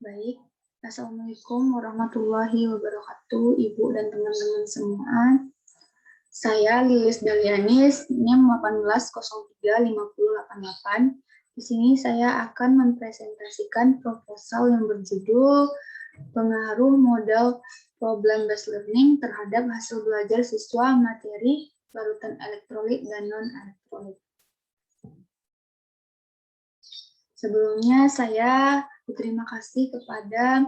Baik, Assalamualaikum warahmatullahi wabarakatuh, Ibu dan teman-teman semua. Saya Lilis Dalianis, NIM 18035088. Di sini saya akan mempresentasikan proposal yang berjudul Pengaruh Model Problem-Based Learning terhadap hasil belajar siswa materi larutan elektrolit dan non-elektrolit. Sebelumnya saya berterima kasih kepada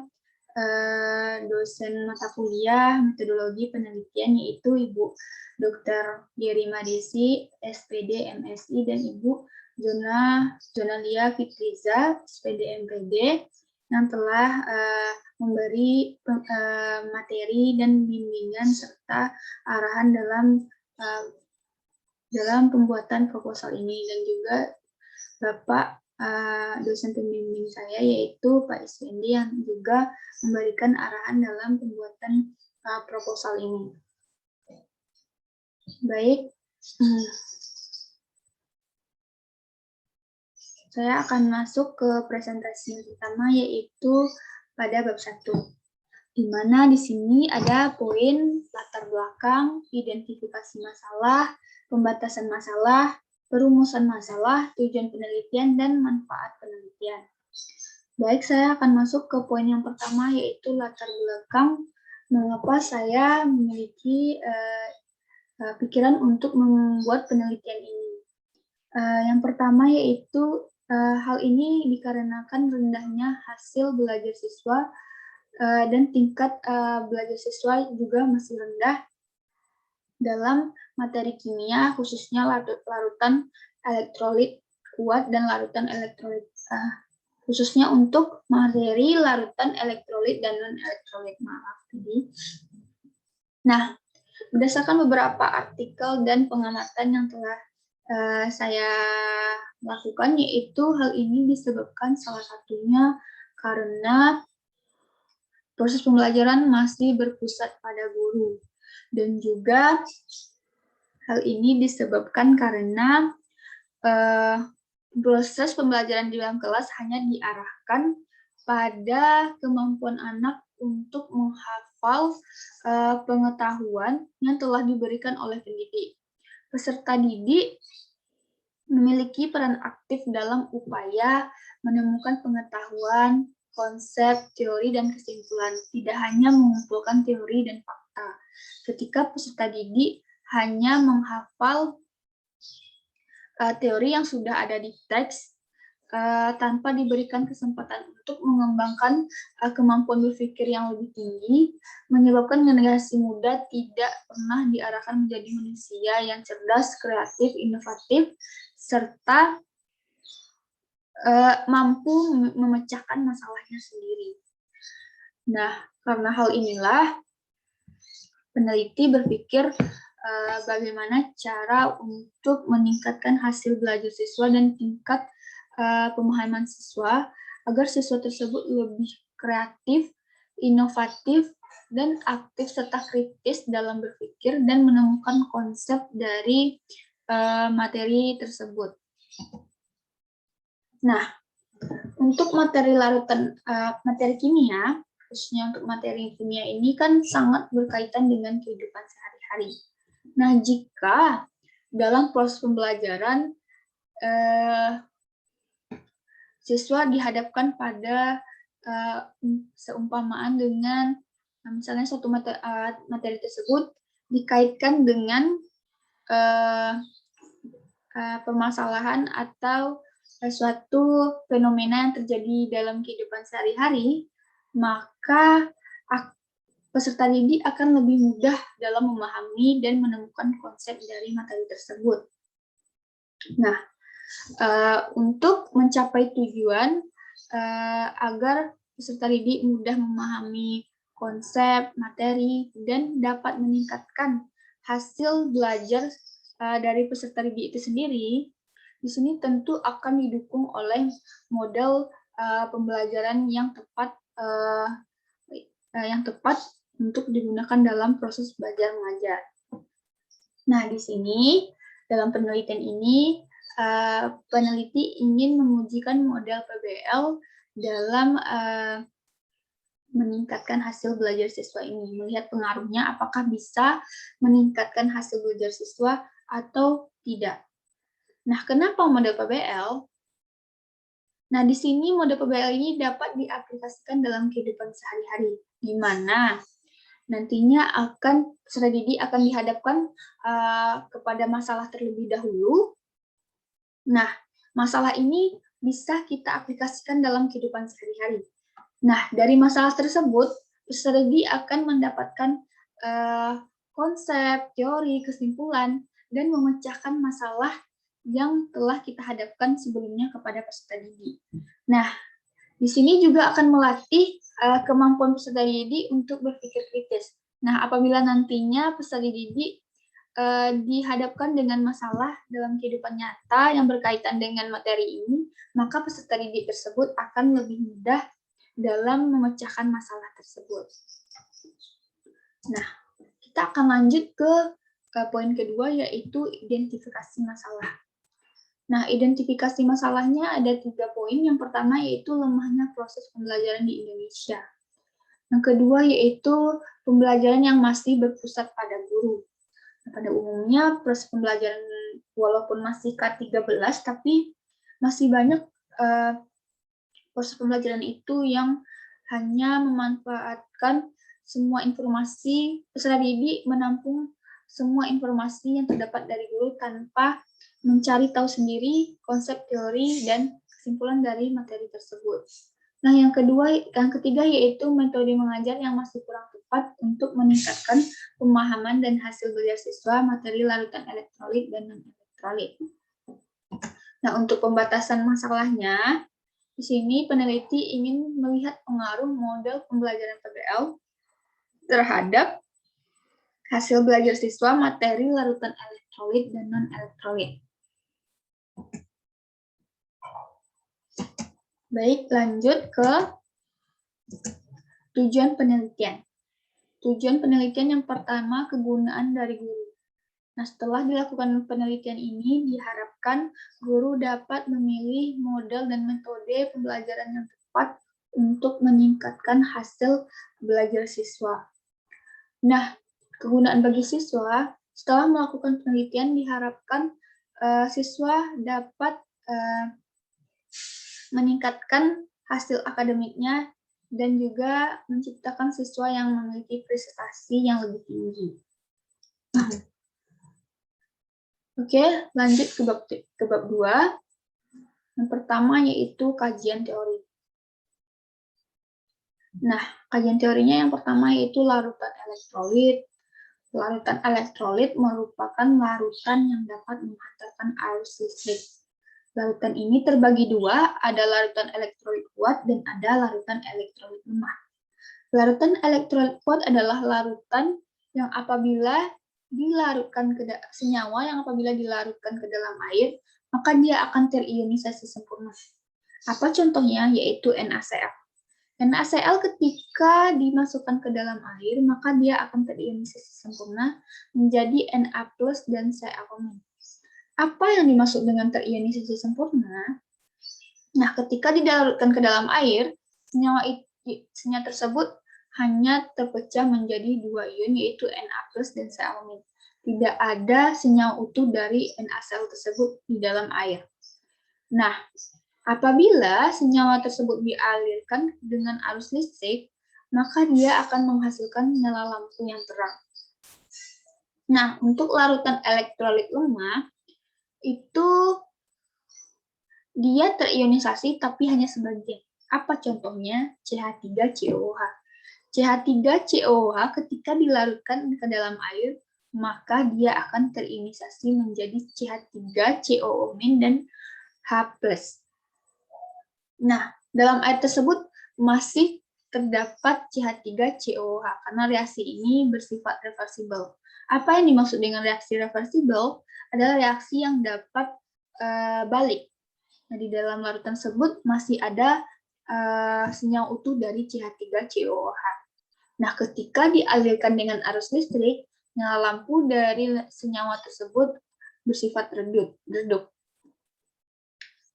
dosen mata kuliah metodologi penelitian, yaitu Ibu Dr. Yerima Desi, SPD MSI, dan Ibu Jonalia Fitriza, SPD MPD, yang telah memberi materi dan bimbingan serta arahan dalam pembuatan proposal ini, dan juga Bapak dosen pembimbing saya, yaitu Pak Iswendi, yang juga memberikan arahan dalam pembuatan proposal ini. Baik, saya akan masuk ke presentasi yang pertama, yaitu pada bab 1, di mana di sini ada poin latar belakang, identifikasi masalah, pembatasan masalah, perumusan masalah, tujuan penelitian, dan manfaat penelitian. Baik, saya akan masuk ke poin yang pertama, yaitu latar belakang. Mengapa saya memiliki pikiran untuk membuat penelitian ini? Yang pertama yaitu hal ini dikarenakan rendahnya hasil belajar siswa dan tingkat belajar siswa juga masih rendah dalam materi kimia, khususnya larutan elektrolit kuat dan larutan elektrolit, khususnya untuk materi larutan elektrolit dan non-elektrolit. Maaf tadi. Nah, berdasarkan beberapa artikel dan pengamatan yang telah saya lakukan, yaitu hal ini disebabkan salah satunya karena proses pembelajaran masih berpusat pada guru. Dan juga hal ini disebabkan karena proses pembelajaran di dalam kelas hanya diarahkan pada kemampuan anak untuk menghafal pengetahuan yang telah diberikan oleh pendidik. Peserta didik memiliki peran aktif dalam upaya menemukan pengetahuan, konsep, teori, dan kesimpulan, tidak hanya mengumpulkan teori dan fakta. Ketika peserta didik hanya menghafal teori yang sudah ada di teks tanpa diberikan kesempatan untuk mengembangkan kemampuan berpikir yang lebih tinggi, menyebabkan generasi muda tidak pernah diarahkan menjadi manusia yang cerdas, kreatif, inovatif, serta mampu memecahkan masalahnya sendiri. Nah, karena hal inilah peneliti berpikir bagaimana cara untuk meningkatkan hasil belajar siswa dan tingkat pemahaman siswa agar siswa tersebut lebih kreatif, inovatif, dan aktif serta kritis dalam berpikir dan menemukan konsep dari materi tersebut. Nah, untuk materi larutan materi kimia, khususnya untuk materi kimia ini kan sangat berkaitan dengan kehidupan sehari-hari. Nah, jika dalam proses pembelajaran siswa dihadapkan pada seumpamaan dengan misalnya suatu materi tersebut dikaitkan dengan permasalahan atau suatu fenomena yang terjadi dalam kehidupan sehari-hari, maka peserta didik akan lebih mudah dalam memahami dan menemukan konsep dari materi tersebut. Nah, untuk mencapai tujuan agar peserta didik mudah memahami konsep, materi, dan dapat meningkatkan hasil belajar dari peserta didik itu sendiri, di sini tentu akan didukung oleh model pembelajaran yang tepat untuk digunakan dalam proses belajar mengajar. Nah, di sini dalam penelitian ini peneliti ingin mengujikan model PBL dalam meningkatkan hasil belajar siswa ini, melihat pengaruhnya apakah bisa meningkatkan hasil belajar siswa atau tidak. Nah, kenapa mode PBL? Nah, di sini mode PBL ini dapat diaplikasikan dalam kehidupan sehari-hari, di mana nantinya peserta didik akan dihadapkan kepada masalah terlebih dahulu. Nah, masalah ini bisa kita aplikasikan dalam kehidupan sehari-hari. Nah, dari masalah tersebut, peserta didik akan mendapatkan konsep, teori, kesimpulan, dan memecahkan masalah yang telah kita hadapkan sebelumnya kepada peserta didik. Nah, di sini juga akan melatih kemampuan peserta didik untuk berpikir kritis. Nah, apabila nantinya peserta didik dihadapkan dengan masalah dalam kehidupan nyata yang berkaitan dengan materi ini, maka peserta didik tersebut akan lebih mudah dalam memecahkan masalah tersebut. Nah, kita akan lanjut ke poin kedua, yaitu identifikasi masalah. Nah, identifikasi masalahnya ada 3 poin. Yang pertama yaitu lemahnya proses pembelajaran di Indonesia. Yang kedua yaitu pembelajaran yang masih berpusat pada guru. Nah, pada umumnya proses pembelajaran walaupun masih K13, tapi masih banyak proses pembelajaran itu yang hanya memanfaatkan semua informasi, peserta didik menampung semua informasi yang terdapat dari guru tanpa mencari tahu sendiri konsep, teori, dan kesimpulan dari materi tersebut. Nah, yang ketiga yaitu metode mengajar yang masih kurang tepat untuk meningkatkan pemahaman dan hasil belajar siswa materi larutan elektrolit dan non-elektrolit. Nah, untuk pembatasan masalahnya, di sini peneliti ingin melihat pengaruh model pembelajaran PBL terhadap hasil belajar siswa materi larutan elektrolit dan non-elektrolit. Baik, lanjut ke tujuan penelitian. Tujuan penelitian yang pertama, kegunaan dari guru. Nah, setelah dilakukan penelitian ini, diharapkan guru dapat memilih model dan metode pembelajaran yang tepat untuk meningkatkan hasil belajar siswa. Nah, kegunaan bagi siswa, setelah melakukan penelitian, diharapkan siswa dapat meningkatkan hasil akademiknya dan juga menciptakan siswa yang memiliki prestasi yang lebih tinggi. Oke, lanjut ke bab 2. Yang pertama yaitu kajian teori. Nah, kajian teorinya yang pertama yaitu larutan elektrolit. Larutan elektrolit merupakan larutan yang dapat menghantarkan arus listrik. Larutan ini terbagi dua, ada larutan elektrolit kuat dan ada larutan elektrolit lemah. Larutan elektrolit kuat adalah larutan yang apabila dilarutkan senyawa yang apabila dilarutkan ke dalam air, maka dia akan terionisasi sempurna. Apa contohnya? Yaitu NaCl. NaCl ketika dimasukkan ke dalam air, maka dia akan terionisasi sempurna menjadi Na+ dan Ca-. Apa yang dimaksud dengan terionisasi sempurna? Nah, ketika dilarutkan ke dalam air, senyawa tersebut hanya terpecah menjadi 2 ion, yaitu Na+ dan Ca-. Tidak ada senyawa utuh dari NaCl tersebut di dalam air. Nah, apabila senyawa tersebut dialirkan dengan arus listrik, maka dia akan menghasilkan nyala lampu yang terang. Nah, untuk larutan elektrolit lemah, itu dia terionisasi tapi hanya sebagian. Apa contohnya? CH3COOH. CH3COOH ketika dilarutkan ke dalam air, maka dia akan terionisasi menjadi CH3COO- dan H+. Nah, dalam air tersebut masih terdapat CH3COOH karena reaksi ini bersifat reversible. Apa yang dimaksud dengan reaksi reversible? Adalah reaksi yang dapat balik. Nah, di dalam larutan tersebut masih ada senyawa utuh dari CH3COOH. Nah, ketika dialirkan dengan arus listrik, nyala lampu dari senyawa tersebut bersifat redup.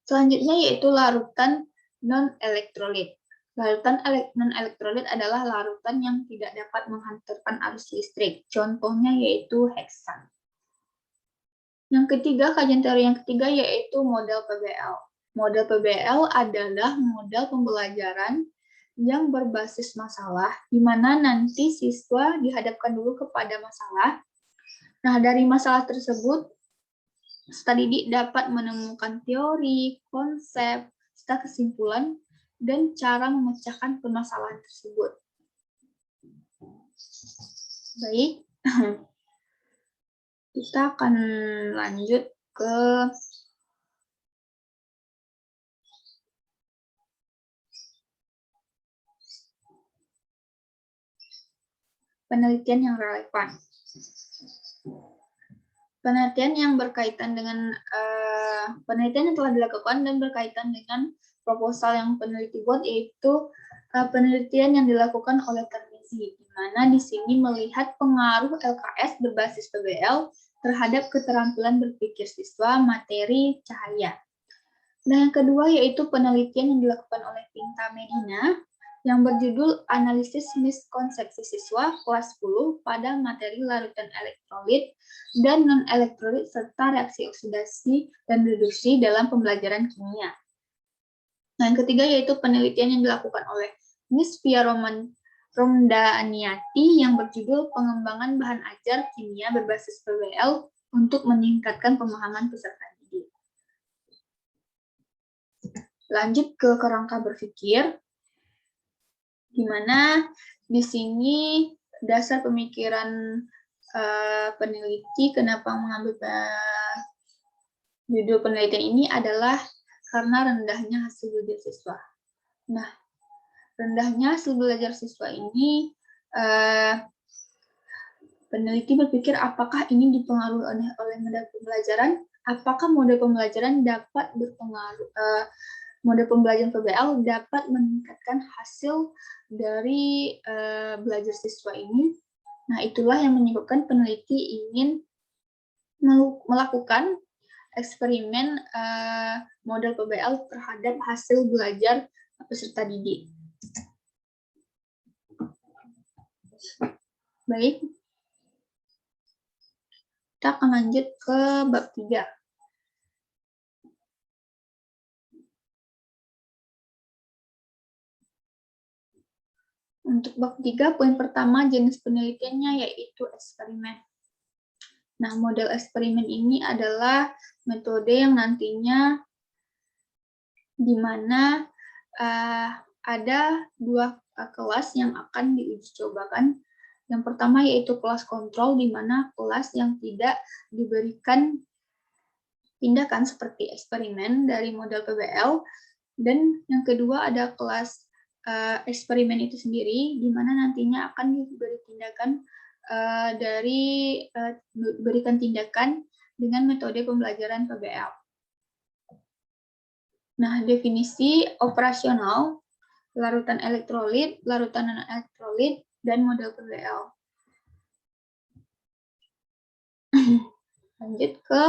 Selanjutnya yaitu larutan non-elektrolit. Larutan non-elektrolit adalah larutan yang tidak dapat menghantarkan arus listrik. Contohnya yaitu heksan. Yang ketiga, kajian teori yang ketiga yaitu model PBL. Model PBL adalah model pembelajaran yang berbasis masalah, di mana nanti siswa dihadapkan dulu kepada masalah. Nah, dari masalah tersebut, peserta didik dapat menemukan teori, konsep, serta kesimpulan, dan cara memecahkan permasalahan tersebut. Baik, kita akan lanjut ke penelitian yang relevan. Penelitian yang berkaitan dengan penelitian yang telah dilakukan dan berkaitan dengan proposal yang peneliti buat, yaitu penelitian yang dilakukan oleh Tarmizi, di mana di sini melihat pengaruh LKS berbasis PBL terhadap keterampilan berpikir siswa materi cahaya. Nah, yang kedua yaitu penelitian yang dilakukan oleh Pinta Medina yang berjudul Analisis Miskonsepsi Siswa kelas 10 pada materi larutan elektrolit dan non-elektrolit serta reaksi oksidasi dan reduksi dalam pembelajaran kimia. Nah, yang ketiga yaitu penelitian yang dilakukan oleh Miss Pia Romdaniati yang berjudul Pengembangan Bahan Ajar Kimia Berbasis PBL untuk meningkatkan pemahaman peserta didik. Lanjut ke kerangka berpikir, di mana di sini dasar pemikiran peneliti kenapa mengambil judul penelitian ini adalah karena rendahnya hasil belajar siswa. Nah, rendahnya hasil belajar siswa ini peneliti berpikir apakah ini dipengaruhi oleh model pembelajaran, apakah model pembelajaran dapat berpengaruh, model pembelajaran PBL dapat meningkatkan hasil dari belajar siswa ini. Nah, itulah yang menyebabkan peneliti ingin melakukan eksperimen model PBL terhadap hasil belajar peserta didik. Baik, kita akan lanjut ke bab 3. Untuk bab 3, poin pertama jenis penelitiannya yaitu eksperimen. Nah, model eksperimen ini adalah metode yang nantinya di mana ada dua kelas yang akan diuji cobakan. Yang pertama yaitu kelas kontrol, di mana kelas yang tidak diberikan tindakan seperti eksperimen dari model PBL. Dan yang kedua ada kelas eksperimen itu sendiri, di mana nantinya akan diberi tindakan berikan tindakan dengan metode pembelajaran PBL. Nah, definisi operasional larutan elektrolit, larutan non-elektrolit, dan model PBL. Lanjut ke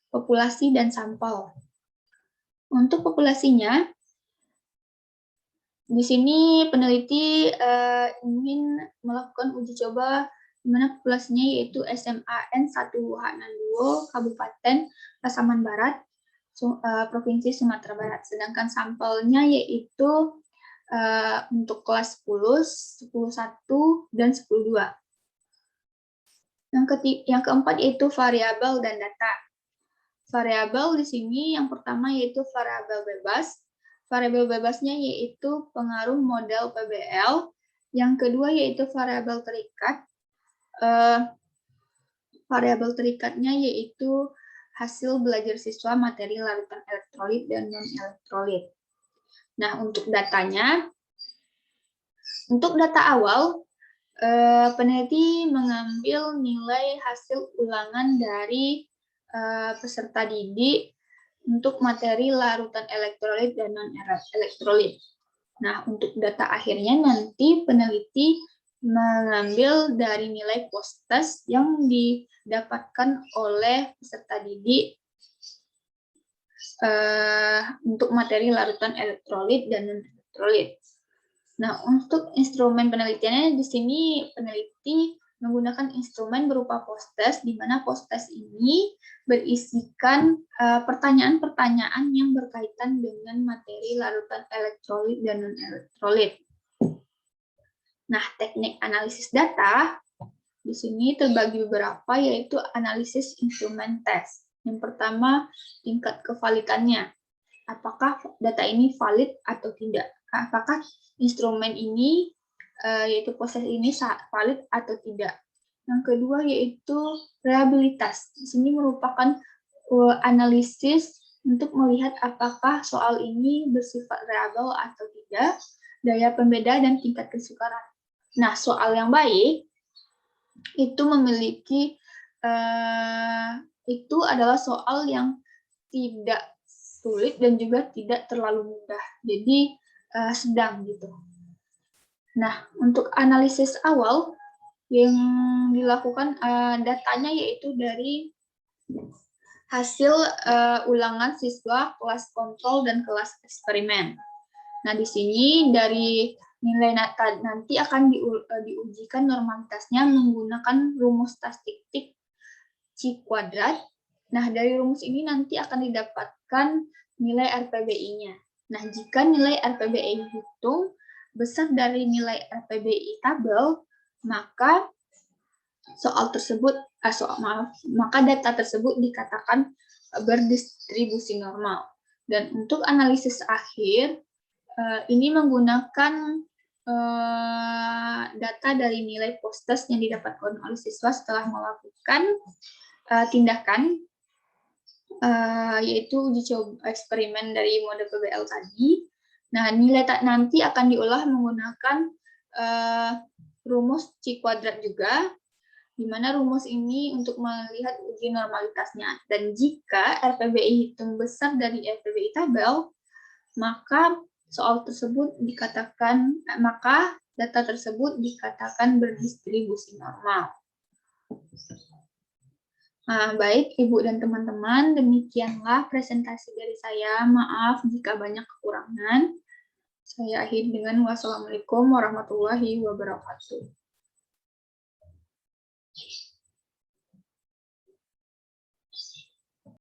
populasi dan sampel. Untuk populasinya, di sini peneliti ingin melakukan uji coba di mana populasinya yaitu SMAN 1H62 Kabupaten Pasaman Barat, Provinsi Sumatera Barat. Sedangkan sampelnya yaitu untuk kelas 10, 10.1, dan 10.2. Yang keempat yaitu variabel dan data. Variabel di sini yang pertama yaitu variabel bebas. Variabel bebasnya yaitu pengaruh model PBL. Yang kedua yaitu variabel terikat. Variabel terikatnya yaitu hasil belajar siswa materi larutan elektrolit dan non-elektrolit. Nah, untuk datanya, untuk data awal, peneliti mengambil nilai hasil ulangan dari peserta didik untuk materi larutan elektrolit dan non-elektrolit. Nah, untuk data akhirnya nanti peneliti mengambil dari nilai post-test yang didapatkan oleh peserta didik untuk materi larutan elektrolit dan non-elektrolit. Nah, untuk instrumen penelitiannya di sini peneliti menggunakan instrumen berupa post-test, di mana post-test ini berisikan pertanyaan-pertanyaan yang berkaitan dengan materi larutan elektrolit dan non-elektrolit. Nah, teknik analisis data di sini terbagi beberapa, yaitu analisis instrumen tes. Yang pertama, tingkat kevalidannya. Apakah data ini valid atau tidak? Apakah instrumen ini, yaitu proses ini valid atau tidak? Yang kedua yaitu reliabilitas. Di sini merupakan analisis untuk melihat apakah soal ini bersifat reliable atau tidak, daya pembeda dan tingkat kesukaran. Nah, soal yang baik itu memiliki itu adalah soal yang tidak sulit dan juga tidak terlalu mudah. Jadi sedang gitu. Nah, untuk analisis awal yang dilakukan datanya yaitu dari hasil ulangan siswa kelas kontrol dan kelas eksperimen. Nah, di sini dari nilai nanti akan diujikan normalitasnya menggunakan rumus statistik C kuadrat. Nah, dari rumus ini nanti akan didapatkan nilai RPBI-nya. Nah, jika nilai RPBI dihitung besar dari nilai RPBI tabel, maka maka data tersebut dikatakan berdistribusi normal. Dan untuk analisis akhir, ini menggunakan data dari nilai post-test yang didapatkan oleh siswa setelah melakukan tindakan, yaitu uji coba eksperimen dari mode PBL tadi. Nah, nilai nanti akan diolah menggunakan rumus C kuadrat juga, di mana rumus ini untuk melihat uji normalitasnya. Dan jika RPBI hitung besar dari RPBI tabel, maka data tersebut dikatakan berdistribusi normal. Nah, baik Ibu dan teman-teman, demikianlah presentasi dari saya. Maaf jika banyak kekurangan. Saya akhiri dengan wassalamualaikum warahmatullahi wabarakatuh.